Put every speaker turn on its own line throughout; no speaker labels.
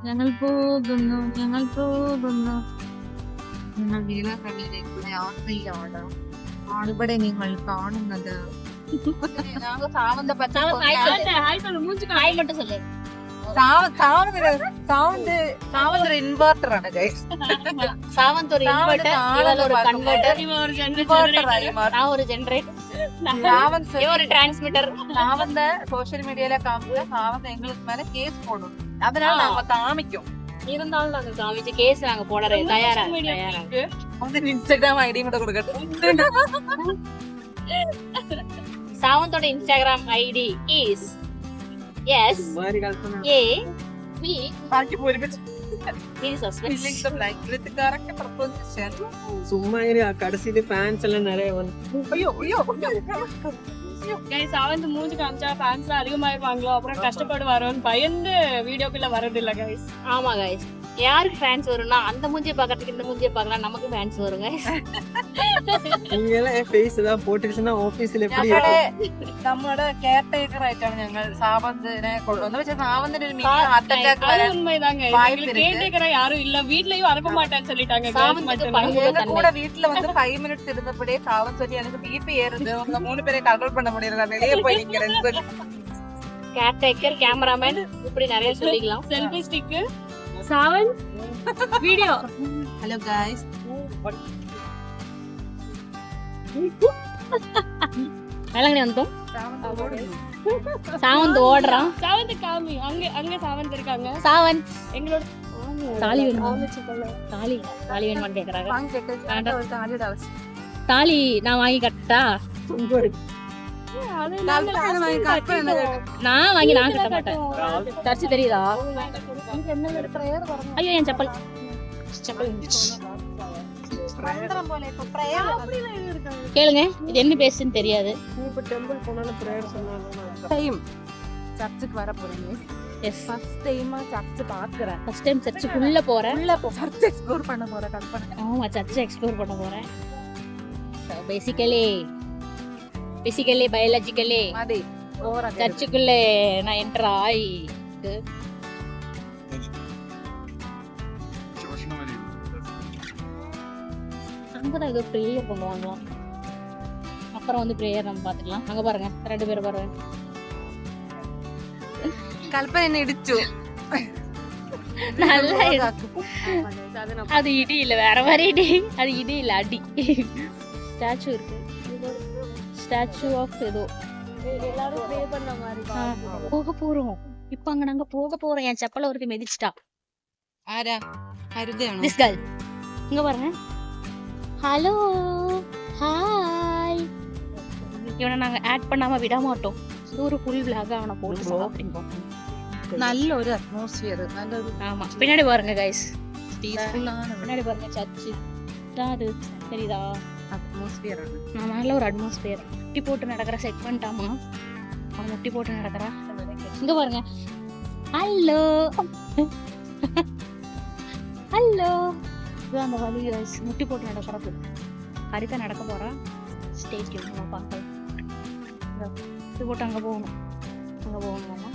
ഞങ്ങൾ പോകുന്നു ഞങ്ങൾ നീലക്കടലിലേക്കുള്ള യാത്രയിലാണ് ഇവിടെ നിങ്ങൾ കാണുന്നത് சாவந்த் இன்வெர்ட்டர் ആണ് ഗൈസ്
சாவந்த் ஒரு இன்வெர்ட்டர் இவள் ஒரு கன்வெர்ட்டர் நான் ஒரு ஜெனரேட்டர் ஒரு டிரான்ஸ்மிட்டர்
சாவந்த சோஷியல் மீடியால காமிச்சா சாவந்த் எங்களுக்கு மேல கேஸ் போடும் அதனால நாங்க காமிக்கும்
இருந்தாலும் நாங்க காமிச்சு கேஸ் நாங்க போடுறோம் தயாரா
வந்து இன்ஸ்டாகிராம் ஐடி கூட கொடுக்கட்டும்
சாவந்தோட Instagram ID is S A V
ബാക്കി ഒരുമിച്ച്
சும்மா கடைசியில ஃபேன்ஸ் எல்லாம் நிறைய வந்து
சாவந்த் மூஞ்சி காமிச்சா ஃபேன்ஸ் எல்லாம் அதிகமாயிருப்பாங்களோ அப்புறம் கஷ்டப்படுவாரோன்னு பயந்து வீடியோக்குள்ள வரது இல்ல கைஸ்.
ஆமா கைஸ், யாருக்கு ஃபேன்ஸ் வரும்னா அந்த மூஞ்சியை பாக்கிறதுக்கு இந்த மூஞ்சியை பார்க்கலாம், நமக்கு ஃபேன்ஸ் வருங்க.
நீங்க எல்லாம் ஃபேஸ் ஏதாவது போட்டுச்சுன்னா ஆபீஸ்ல எப்படி
നമ്മുടെ കെയർ ടേക്കർ ആയിട്ടാണ് ഞങ്ങൾ സാവന്തിനെ കൊണ്ടുവന്നത്. പക്ഷെ സാവന്തിന് ഒരു മിനി ഹാർട്ട് അറ്റാക്ക് വരാൻ
உண்மைதாங்க. கேட்டேக்கற யாரும் இல்ல, வீட்லயும் அனுப்ப மாட்டேன்னு சொல்லிட்டாங்க.
எங்க கூட வீட்டுல வந்து 5 மினிட்ஸ் இருந்தபடியே சாவந்த் சொல்லி எனக்கு பிபி ஏறுது, உங்க 3 பேரை கண்ட்ரோல் பண்ண முடியல, நான் வெளியே போய் நிக்கிறேன்னு சொல்லி
கேர் டேக்கர், கேமராமேன் இப்படி நிறைய சொல்லிக்கலாம்.
Selfie stick Sawant video.
Hello guys,
Velankanni வந்தோம். சாவந்த் ஓடுறான்.
சாவந்த் காமி, அங்க சாவந்த் இருக்காங்க.
சாவந்த்
எங்களோட
தாலி வேணும், தாலி வேணுமான்னு கேக்குறாங்க. தாலி நான் வாங்கி கட்டா? நான் வாங்கி நான் கட்ட மாட்டேன். சர்ச்சு தெரியுதா? ஐயோ என் செப்பல் கேளுங்க, இது என்ன பேசுன்னு தெரியாது.
சர்ச்சுக்கு வர போறீங்க?
எஸ்,
ஃபர்ஸ்ட் டைம் சர்ச் பாக்குறேன்.
ஃபர்ஸ்ட் டைம் சர்ச்சுக்குள்ள போறேன்.
சர்ச் எக்ஸ்ப்ளோர் பண்ண போறேன். கல்பனை.
ஆமா, சர்ச் எக்ஸ்ப்ளோர் பண்ண போறேன். பேசிக்கலி பயாலஜிக்கலி
அதே
சர்ச்சுக்குள்ள நான் என்டர் ஆயி அங்கதான் ஏதோ ப்ரேயர் பண்ணுவாங்களாம். அப்புறம் வந்து ப்ரேயர் நம்ம பாத்துக்கலாம். அங்க பாருங்க, 2 பேர் பாருங்க.
கல்பனை என்ன இடிச்சு
நல்லா அது இடி இல்ல, வேற மாதிரி இடி. அது இடி இல்ல, அடி. ஸ்டாச்சு இருக்கு, ஸ்டாச்சு ஆஃப் ஏதோ.
எல்லாரும் ப்ரே பண்ண மாதிரி
போக போறோம். இப்ப அங்க நாங்க போக போறோம். என் செப்பல ஒருத்தி மிதிச்சிட்டா.
ஆரா ஹரிதேவன்
திஸ் கேர்ள் இங்க பாருங்க. Hello hi. இவனை நாங்க ஆட் பண்ணாம விட மாட்டோம். ஒரு ஃபுல் vlog அவனை போட்டு சாப்பிடுவோம்.
நல்ல ஒரு அட்மாஸ்பியர், நல்ல ஒரு
ஆமா. பின்னாடி பாருங்க கைஸ்,
பீஸ்ஃபுல்லான
பின்னாடி பாருங்க சர்ச்சு. அது தெரியுதா?
அட்மாஸ்பியர் ആണ്.
நான் நல்ல ஒரு அட்மாஸ்பியர். முட்டி போட்டு நடக்கிற செட் பண்ணிட்டாமா. அவன் முட்டி போட்டு நடக்கிறா. இங்க பாருங்க. Hello hello. இது அந்த வழி கைஸ், முட்டி போட்டு நடக்கிறது. ஹரிதா நடக்க போறா. ஸ்டே டியூன், நம்ம பார்க்கலாம். முட்டி போட்டு அங்க போகணும், அங்க போகணும்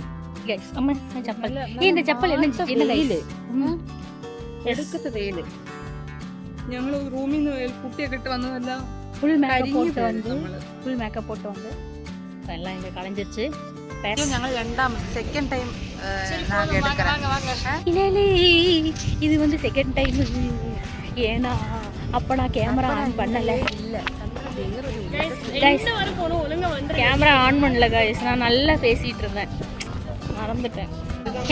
கைஸ். அம்மா செப்பல், இந்த செப்பல் என்ன என்ன கைஸ்?
എടുക്കത്തെ വെയില്. ഞങ്ങള് റൂമിൽ നിന്ന് കുട്ടിയൊക്കെ ഇട്ട് വന്നതല്ല,
ഫുൾ മേക്കപ്പ് പോട്ട് வந்து எல்லாம் இங்க கலைஞ்சிருச்சு.
ഞങ്ങൾ സെക്കൻഡ് ടൈം
இது வந்து செகண்ட் டைம். ஏன்னா அப்ப நான் கேமரா ஆன் பண்ணல. கேமரா ஆன் பண்ணல கைஸ். நான் நல்லா பேசிட்டு இருந்தேன், மறந்துட்டேன்.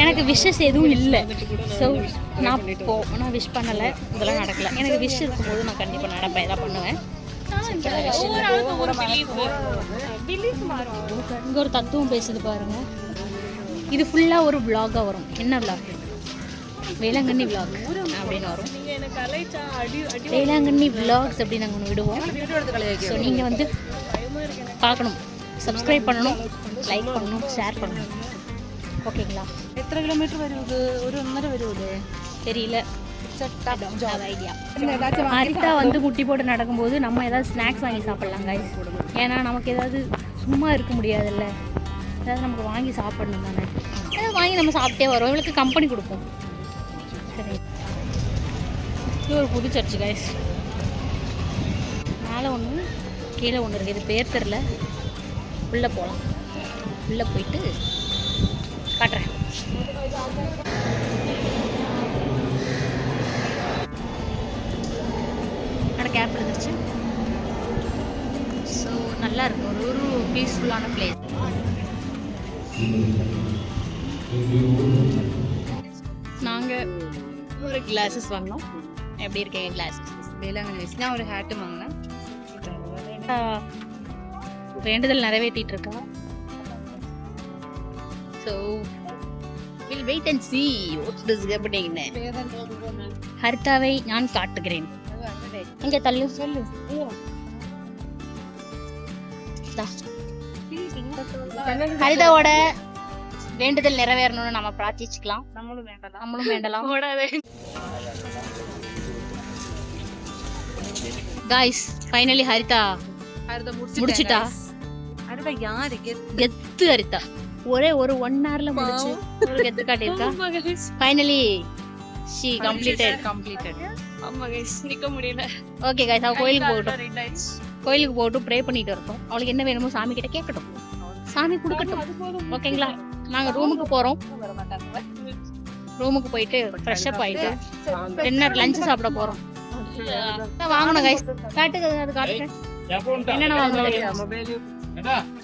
எனக்கு விஷஸ் எதுவும் இல்லை. ஸோ நான் விஷ் பண்ணலை, இதெல்லாம் நடக்கல. எனக்கு விஷ் இருக்கும்போது நான் கண்டிப்பாக நடப்பேன், இதான் பண்ணுவேன். இங்கே ஒரு தத்துவம் பேசுது பாருங்க. இது ஃபுல்லாக ஒரு விளாகாக வரும். என்ன விளாக்? வேளாங்கண்ணி விளாக் அப்படின்னு வரும். வேளாங்கண்ணி விளாக்ஸ் அப்படி நாங்கள் ஒன்று விடுவோம். ஸோ நீங்கள் வந்து பார்க்கணும், சப்ஸ்கிரைப் பண்ணணும், லைக் பண்ணணும், ஷேர் பண்ணணும். ஓகேங்களா?
എത്ര കിലോമീറ്റർ വരും ഇത്? ഒരു 1.5 വരുമല്ലേ?
தெரியல. ஐடியா. ஹரிதா வந்து முட்டி போட்டு நடக்கும்போது நம்ம ஏதாவது ஸ்நாக்ஸ் வாங்கி சாப்பிடலாம் கைஸ். ஏன்னா நமக்கு ஏதாவது சும்மா இருக்க முடியாதுல்ல, ஏதாவது நமக்கு வாங்கி சாப்பிடணும் தானே. ஏதாவது வாங்கி நம்ம சாப்பிட்டே வரோம். இவளுக்கு கம்பெனி கொடுப்போம். சரி, இது ஒரு புது சர்ச்சு கைஸ். மேலே ஒன்று கீழே ஒன்று இருக்குது. இது பேர் தெரில. உள்ளே போகலாம். உள்ளே போயிட்டு காட்டுறேன். கேப் இருந்துச்சு. ஸோ நல்லா இருக்கும். ஒரு பீஸ்ஃபுல்லான பிளேஸ். நாங்கள் ஒரு கிளாஸஸ் வாங்கினோம். எப்படி இருக்கீங்க கிளாஸஸ்? வேளாங்கண்ணி நான் ஒரு ஹேட்டு வாங்கினேன். வேண்டுதல் நிறைவேற்றிட்டு இருக்கா. So will wait and see what is happening. ஹரிதாவை நான் காட்டுகிறேன். இங்க தள்ளு சொல்லு. ஹரிதாவோட வேண்டுதல் நிறைவேறணும்னு நம்ம பிரார்த்திச்சுக்கலாம். நம்மளும் வேண்டலாம். காய்ஸ் ஃபைனலி ஹரிதா முடிச்சிட்டா.
ஹரிதா யாரு
கெத்து ஹரிதா. ஒரே ஒரு 1 hourல முடிச்சு ஒரு கெத்து காட்டியிருக்கா. Finally she completed.
ஆமா गाइस நிக்க முடியல.
ஓகே गाइस அவ கோயிலுக்கு போட்டு ப்ரே பண்ணிட்டு இருக்கோம். அவளுக்கு என்ன வேணுமோ சாமி கிட்ட கேட்கட்டும். சாமி கொடுக்கட்டும். ஓகேங்களா? நாங்க ரூமுக்கு போறோம். ரூமுக்கு போயிட்டு ஃப்ரெஷ் அப் ஆயிட்டு டின்னர் லஞ்ச் சாப்பிட போறோம். வாங்கணும் गाइस. காட்டுங்க அது காட்டுங்க. என்னென்ன வாங்கணும்?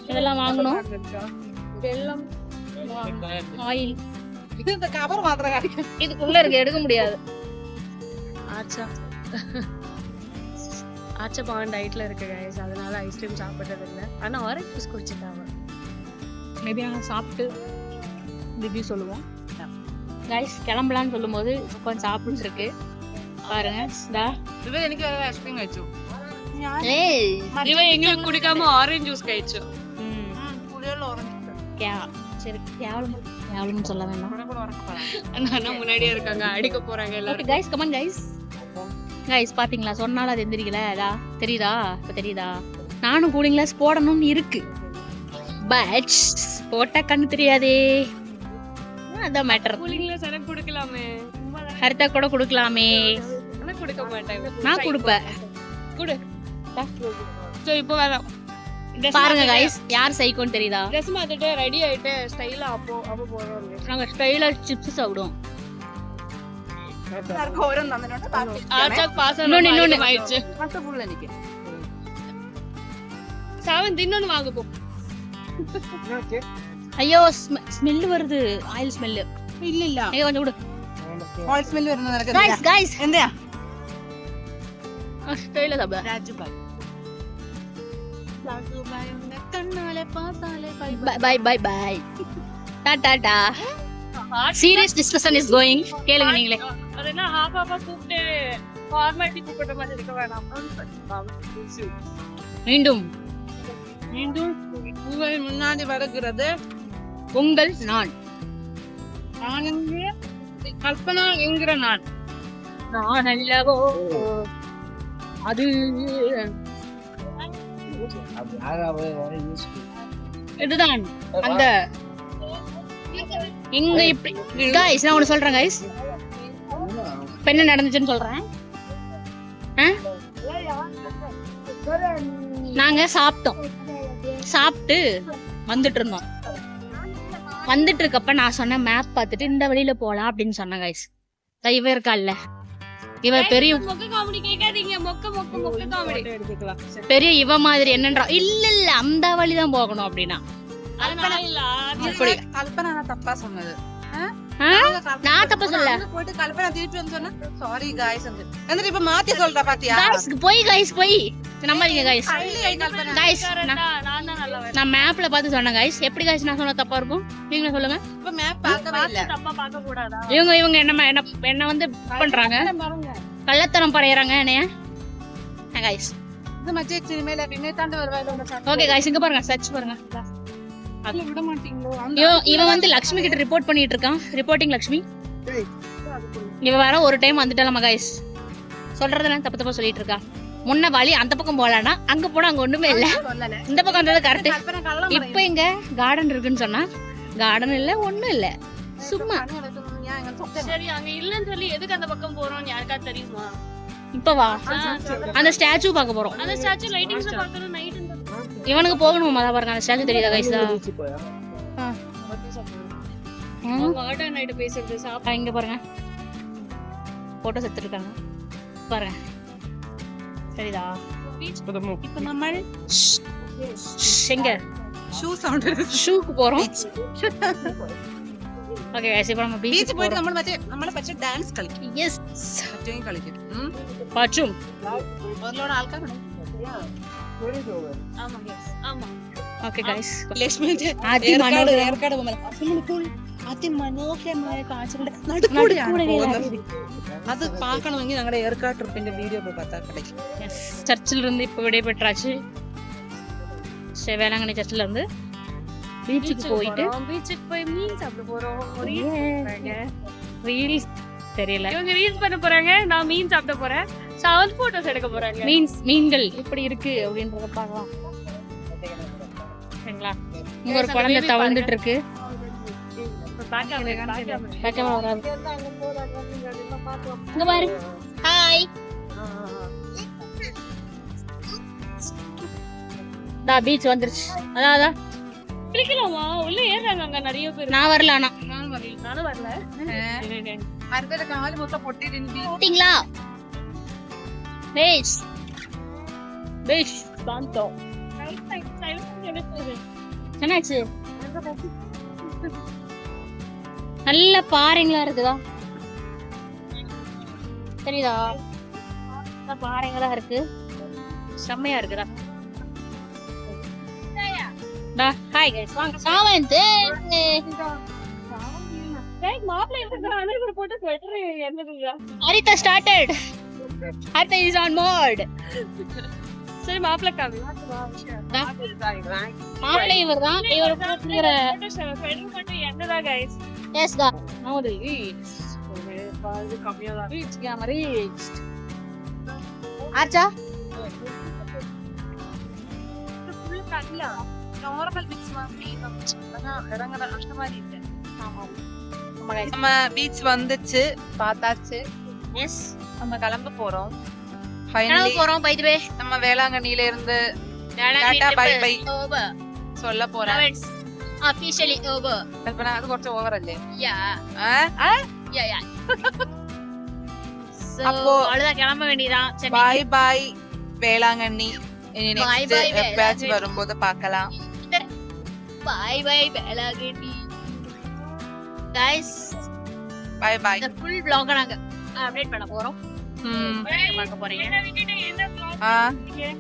இதெல்லாம் வாங்கணும். வெல்லம், ஆயில்.
இந்த கவர் மாத்திரம் காட்டுங்க.
இதுக்குள்ள இருக்கு, எடுக்க முடியாது.
ஆச்சா பான் டயட்ல இருக்கு गाइस. அதனால ஐஸ்கிரீம் சாப்பிட்டது இல்ல. ஆனா ஆரஞ்சு ஜூஸ் குடிச்சிட்டாங்க.
மேபி நாங்க சாப்பிட்டு ரிவ்யூ சொல்லுவோம். गाइस கிளம்பலாம்னு சொல்லும்போது கொஞ்சம் சாப்பிட்டு இருக்கு பாருங்க.
இவ எனக்கு வேற ஐஸ்கிரீம் வெச்சு.
ஏய்
இவ எங்களுக்கு குடிக்காம ஆரஞ்சு ஜூஸ் കഴിച്ചു.
புளியல ஆரஞ்சு.
சரி கேவலம் சொல்ல வேண்டாம்.
அண்ணா முன்னாடியே இருக்காங்க, அடிக்க போறாங்க எல்லாரும்.
Okay guys come on guys பாத்தீங்களா? சொன்னால அது எந்திரிக்கல. தெரியுதா? இப்ப தெரியுதா? நானும் கூலிங் கிளாஸ் போடணும்னு இருக்கு. பட் போட்டா கண்ணு தெரியாதே. அதான் மேட்டர்.
கூலிங் கிளாஸ் எனக்கு கொடுக்கலாமே.
ஹரிதா கூட கொடுக்கலாமே.
ஆனா கொடுக்க மாட்டேன்.
நான் கொடுப்பேன்.
குடு. சோ இப்போ வரோம்.
பாருங்க गाइस யார் சைக்கோன்னு தெரியுதா?
ட்ரெஸ் மாத்திட்டு ரெடி ஆயிட்டு ஸ்டைலா அப்போ போறோம்.
நாங்க ஸ்டைலா சிப்ஸ் சாப்பிடுவோம்.
எல்லாருக்கும் ஒரு நந்தனோட பாக்கி.
ஆச்சா பாஸ் ஆயிடுச்சு.
மத்த ஃபுல்ல நிக்கு.
சாவன் தின்னொன்னு வாங்க போ.
ஐயோ ஸ்மெல் வருது. Oil smell.
இல்ல
ஏய் கொஞ்சம் விடு.
ஆயில் ஸ்மெல் வருது எனக்கு.
गाइस
எந்தயா?
ஸ்டைலா சாப்பிடு.
ராஜு பாய். ராஜு பாய் உன்னை கண்ணாலே பார்த்தாலே
பை பை பை. டாடா. Serious discussion is going. கேளுங்க நீங்களே.
அதனா ஹாஃபா கூப்பிட்டு ஃபார்மாலிட்டி கூப்பிட்ட மாதிரி இருக்க வேணாம்.
மீண்டும்
உங்கள் முன்னாடி வருகிறது
உங்கள் நான்
என்கிற கல்பனா என்கிற நான்
அல்லவோ அது. இதுதான் அந்த இங்க இப்படி गाइस நான் ஒன்னு சொல்றேன் गाइस. இப்ப என்ன நடந்துச்சுன்னு சொல்றேன். நாங்க சாப்பிட்டு வந்துட்டு இருந்தோம். வந்துட்டு இருக்கப்ப நான் சொன்ன மேப் பார்த்துட்டு இந்த வழியில போலாம் அப்படின்னு சொன்னேன் गाइस. இவ இருக்கால்ல, இவ பெரிய
மொக்க காமெடி கேட்காதீங்க. மொக்க காமெடி எடுத்துக்கலாம்.
பெரிய இவ மாதிரி என்னன்றா இல்ல அந்த வழிதான் போகணும் அப்படின்னா
கல்பனா தப்பா சொன்னது.
நான் தப்பா சொல்ல.
போயிட்டு கல்பனா திருப்பி வந்து சொன்னா சாரி गाइस வந்து இப்ப மாத்தி சொல்றா பாத்தியா?
गाइस போய் நம்பாதீங்க गाइस. நான் மேப்ல பார்த்து சொன்னேன் गाइस. எப்படி गाइस நான் சொன்னா தப்பா இருக்கும்? நீங்க சொல்லுங்க.
இப்ப மேப் பார்க்கவே இல்ல.
தப்பா பார்க்க கூடாதா?
இவங்க என்ன வந்து பண்றாங்க, கள்ளத்தனம் பரையறாங்க என்னைய गाइस.
இது மச்சே மேல பின்னே தாண்டி வருவாங்க.
ஓகே गाइस இங்க பாருங்க, சர்ச் பாருங்க.
அதுல விட மாட்டீங்களோ?
இவன் வந்து லக்ஷ்மி கிட்ட ரிப்போர்ட் பண்ணிட்டு இருக்கான். ரிப்போர்ட்டிங் லக்ஷ்மி. இவ வர ஒரு டைம் வந்துட்டாலமா गाइस. சொல்றதெல்லாம் தப்பா சொல்லிட்டு இருக்கா. முன்ன வழி அந்த பக்கம் போலானா அங்க போனா அங்க ஒண்ணுமே இல்ல. இந்த பக்கம் வந்தது கரெக்ட். இப்ப எங்க கார்டன் இருக்குன்னு சொன்னா கார்டன் இல்ல, ஒண்ணும் இல்ல, சும்மா
சரி அங்க இல்லன்னு சொல்லி எதுக்கு அந்த பக்கம் போறோம் யாருக்கா தெரியுமா?
இப்ப வா அந்த ஸ்டாச்சு பார்க்க போறோம்.
அந்த ஸ்டாச்சு லைட்டிங்ஸ் பார்க்கணும் நைட்.
இவனுக்கு போகணுமா பாருங்க அந்த ஸ்டாச்சு தெரியுதா கைஸ் தான்.
வாடா நைட் பேசுறது சாப்பிட.
இங்க பாருங்க போட்டோஸ் எடுத்துருக்காங்க பாருங்க சரிதா. இப்ப நம்ம எங்க
ஷூ சவுண்ட்
ஷூக்கு போறோம். ஓகே गाइस இப்போ நம்ம
ബീച്ച് പോയിട്ട് നമ്മൾ പക്ഷേ ഡാൻസ് കളിക്കും.
യെസ്
മറ്റേയും കളിക്കും.
പാച്ചും
അതിലുള്ള ആൾക്കാരുണ്ട്.
ஆமா ஆமா.
ഓക്കേ गाइस
ലക്ഷ്മിന്റെ ഏർക്കാട് പോകുമ്പോൾ അതിമനോഹരമായ കാഴ്ചകളുടെ നടുക്കൂടെയാണ് പോകുന്നത്. അത് பார்க்கണമെങ്കിൽ ഞങ്ങളുടെ ഏർക്കാട് ട്രിപ്പിന്റെ വീഡിയോ പോയി பார்த்தால் கிடைக்கும்.
சர்ச்சில் இருந்து இப்போ விடை பெற்றாச்சு. வேளாங்கண்ணி சர்ச்சில் இருந்து பீச்சுக்கு போயிட்டு
பீச்சுக்கு போய் மீன் சாப்பிட போறோம்.
ரீல்ஸ் தெரியல
இவங்க ரீல்ஸ் பண்ண போறாங்க, நான் மீன் சாப்பிட போறேன். சாவல் போட்டோஸ் எடுக்க போறாங்க.
மீன்கள் எப்படி இருக்கு அப்படின்றத பார்க்கலாம் சரிங்களா. இங்க ஒரு குழந்தை தவழ்ந்துட்டு இருக்கு. இங்க பாரு. ஹாய் பீச் வந்துருச்சு. அதான்
பிடிக்கலாமா? உள்ள ஏறாங்க அங்க நிறைய பேர்.
நான் வரல. ஆனா
நானும் வரல.
അടുത്ത കാല് മൊത്തം പൊട്ടിയിട്ടുണ്ട്.
பாத்தீங்களா பேஷ் பேஷ்
சாந்தோ
என்னாச்சு? நல்ல பாறைங்களா இருக்குதா தெரியுதா? பாறைங்களா இருக்கு செம்மையா இருக்குதா. ஹாய் गाइस வாங்க சாவந்த்.
ரைட் மாப்ள இருக்குறானே ஒரு போட்டோ ஸ்வெட்டர் என்னதுங்க.
Haritha started. Haritha is on mode.
சரி மாப்ள காமி.
மாப்ள இவர்தான். இவர் போட்டுற
ஸ்வெட்டர் மட்டும் என்னடா गाइस.
எஸ் கா நோ தி ரீச்.
பாது கம்மியா தான்.
Reach game reach. ஆச்சா
ഫുൾ കല്ല നോർമൽ ബീച്ച് மாதிரி இறங்கற அந்த மாதிரி இல்ல.
ஆமா
நம்ம பீச் வந்துச்சு பார்த்தாச்சு.
எஸ்
நம்ம கிளம்ப போறோம்.
கிளம்ப
ஃபைனலி
போறோம். பை தி வே
நம்ம வேளாங்கண்ணில இருந்து டாடா பை பை சொல்ல போறேன்.
It's officially over.
കൽപ്പന അത് കുറച്ച് ഓവർ അല്ലേ?
yeah
அப்போ
அவ்வளவுதான் கிளம்ப வேண்டியதான்.
Bye bye Velankanni. இனி
Bye
நெக்ஸ்ட்
bye
எப்பயாச்சும் வரும்போது பார்க்கலாம்.
Bye bye Velankanni guys.
Bye bye.
இந்த full vlog நாங்க அப்டேட் பண்ண போறோம். பார்க்க போறீங்க.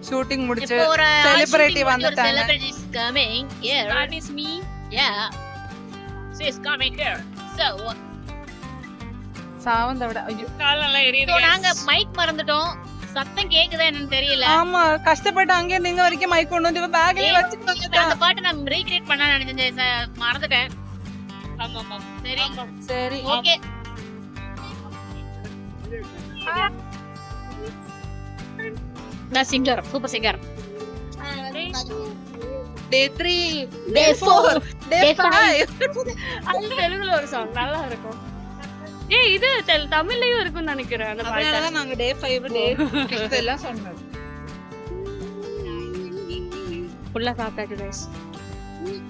ஷூட்டிங் முடிச்சு
இப்போ ஒரு
செலிபிரிட்டி வந்துட்டாங்க.
celebrity is coming here.
That is me.
Yeah, she is coming here. So
சாவந்த விட ஐயோ
காலெல்லாம் எரியுது.
so நாங்க மைக் மறந்துட்டோம். சத்தம் கேக்குதா என்னன்னு தெரியல.
ஆமா கஷ்டப்பட்டு அங்கே நீங்க வரைக்கும் மைக் கொண்டு வந்து பேக்ல வச்சிட்டு
அந்த பாட்டு நான் ரீக்ரியேட் பண்ண நினைச்சேன் மறந்துட்டேன்.
ஆமா ஆமா.
சரி
சரி
ஓகே. நான் சிங்கர் சூப்பர் சிங்கர்.
டே 3
டே 4
டே 5
அந்த தெலுங்குல ஒரு சாங் நல்லா இருக்கும். ஏய் இது தமிழ்லயும் இருக்கும்னு நினைக்கிறேன் அந்த பாட்டு.
அதனால நாங்க டே 5 டே 6 எல்லாம் சொன்னோம்.
ஃபுல்லா சாப்பிட்டாச்சு गाइस.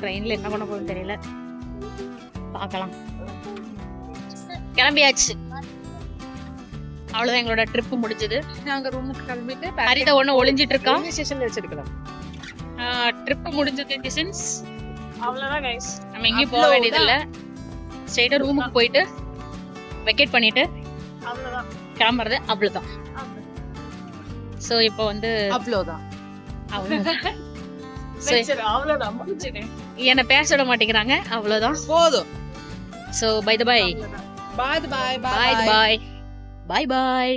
ட்ரெயின்ல என்ன பண்ண போறோம் தெரியல. பார்க்கலாம். கிளம்பியாச்சு. அவ்வளவுதான் எங்களோட ட்ரிப் முடிஞ்சது.
நாங்க ரூமுக்கு கிளம்பிட்டு
ஹரிதா ஒண்ணு ஒளிஞ்சிட்டு இருக்கா.
ஸ்டேஷன்ல வச்சிருக்கலாம்.
ட்ரிப் முடிஞ்சது in the sense
அவ்வளவுதான் गाइस.
நம்ம எங்கேயும் போக வேண்டியது இல்ல. ஸ்ட்ரைட்டா ரூமுக்கு போயிட்டு வெக்கேட் பண்ணிட்டு
அவ்வளவுதான்
கிளம்புறது அவ்வளவுதான். சோ இப்போ வந்து
அவ்வளவுதான்.
சரி அவ்வளவுதான் முடிஞ்சிடு.
என்ன பேச விட மாட்டேங்கிறாங்க. அவ்வளவுதான்
போதும்.
So bye bye
bye bye
bye bye bye பாய்.